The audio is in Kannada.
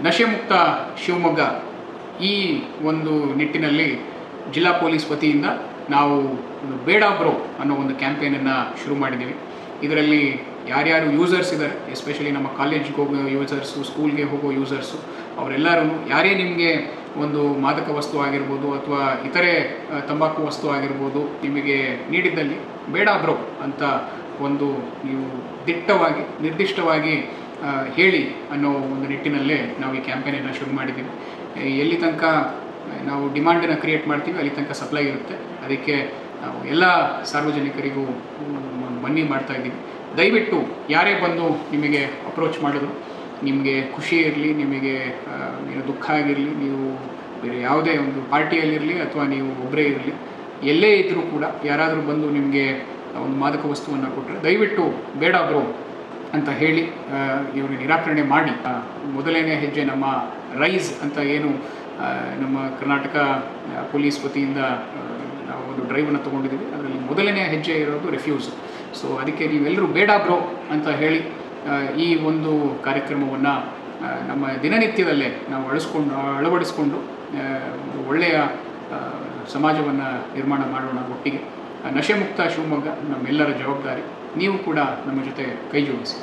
ನಶೆ ಮುಕ್ತ ಶಿವಮೊಗ್ಗ ಈ ಒಂದು ನಿಟ್ಟಿನಲ್ಲಿ ಜಿಲ್ಲಾ ಪೊಲೀಸ್ ವತಿಯಿಂದ ನಾವು ಬೇಡ ಬ್ರೋ ಅನ್ನೋ ಒಂದು ಕ್ಯಾಂಪೇನನ್ನು ಶುರು ಮಾಡಿದ್ದೀವಿ. ಇದರಲ್ಲಿ ಯಾರ್ಯಾರು ಯೂಸರ್ಸ್ ಇದ್ದಾರೆ, ಎಸ್ಪೆಷಲಿ ನಮ್ಮ ಕಾಲೇಜ್ಗೆ ಹೋಗೋ ಯೂಸರ್ಸು, ಸ್ಕೂಲ್ಗೆ ಹೋಗೋ ಯೂಸರ್ಸು, ಅವರೆಲ್ಲರೂ ಯಾರೇ ನಿಮಗೆ ಒಂದು ಮಾದಕ ವಸ್ತು ಆಗಿರ್ಬೋದು ಅಥವಾ ಇತರೆ ತಂಬಾಕು ವಸ್ತು ಆಗಿರ್ಬೋದು ನಿಮಗೆ ನೀಡಿದ್ದಲ್ಲಿ ಬೇಡ ಬ್ರೋ ಅಂತ ಒಂದು ನೀವು ದಿಟ್ಟವಾಗಿ ನಿರ್ದಿಷ್ಟವಾಗಿ ಹೇಳಿ ಅನ್ನೋ ಒಂದು ನಿಟ್ಟಿನಲ್ಲೇ ನಾವು ಈ ಕ್ಯಾಂಪೇನನ್ನು ಶುರು ಮಾಡಿದ್ದೀವಿ. ಎಲ್ಲಿ ತನಕ ನಾವು ಡಿಮಾಂಡನ್ನು ಕ್ರಿಯೇಟ್ ಮಾಡ್ತೀವಿ ಅಲ್ಲಿ ತನಕ ಸಪ್ಲೈ ಇರುತ್ತೆ. ಅದಕ್ಕೆ ನಾವು ಎಲ್ಲ ಸಾರ್ವಜನಿಕರಿಗೂ ಮನವಿ ಮಾಡ್ತಾ ಇದ್ದೀವಿ. ದಯವಿಟ್ಟು ಯಾರೇ ಬಂದು ನಿಮಗೆ ಅಪ್ರೋಚ್ ಮಾಡಿದ್ರು, ನಿಮಗೆ ಖುಷಿ ಇರಲಿ, ನಿಮಗೆ ದುಃಖ ಆಗಿರಲಿ, ನೀವು ಬೇರೆ ಯಾವುದೇ ಒಂದು ಪಾರ್ಟಿಯಲ್ಲಿರಲಿ ಅಥವಾ ನೀವು ಒಬ್ಬರೇ ಇರಲಿ, ಎಲ್ಲೇ ಇದ್ದರೂ ಕೂಡ ಯಾರಾದರೂ ಬಂದು ನಿಮಗೆ ಒಂದು ಮಾದಕ ವಸ್ತುವನ್ನು ಕೊಟ್ಟರೆ ದಯವಿಟ್ಟು ಬೇಡ ಬ್ರೋ ಅಂತ ಹೇಳಿ ಇವರು ನಿರಾಕರಣೆ ಮಾಡಿ. ಮೊದಲನೇ ಹೆಜ್ಜೆ ನಮ್ಮ ರೈಸ್ ಅಂತ ಏನು ನಮ್ಮ ಕರ್ನಾಟಕ ಪೊಲೀಸ್ ವತಿಯಿಂದ ನಾವು ಒಂದು ಡ್ರೈವನ್ನು ತೊಗೊಂಡಿದ್ದೀವಿ. ಅದರಲ್ಲಿ ಮೊದಲನೇ ಹೆಜ್ಜೆ ಇರೋದು ರೆಫ್ಯೂಸ್. ಸೊ ಅದಕ್ಕೆ ನೀವೆಲ್ಲರೂ ಬೇಡ ಬ್ರೋ ಅಂತ ಹೇಳಿ ಈ ಒಂದು ಕಾರ್ಯಕ್ರಮವನ್ನು ನಮ್ಮ ದಿನನಿತ್ಯದಲ್ಲೇ ನಾವು ಅಳವಡಿಸ್ಕೊಂಡು ಒಂದು ಒಳ್ಳೆಯ ಸಮಾಜವನ್ನು ನಿರ್ಮಾಣ ಮಾಡೋಣ ಒಟ್ಟಿಗೆ. ನಶೆ ಮುಕ್ತ ಶಿವಮೊಗ್ಗ ನಮ್ಮೆಲ್ಲರ ಜವಾಬ್ದಾರಿ. ನೀವು ಕೂಡ ನಮ್ಮ ಜೊತೆ ಕೈ ಜೋಡಿಸಿ.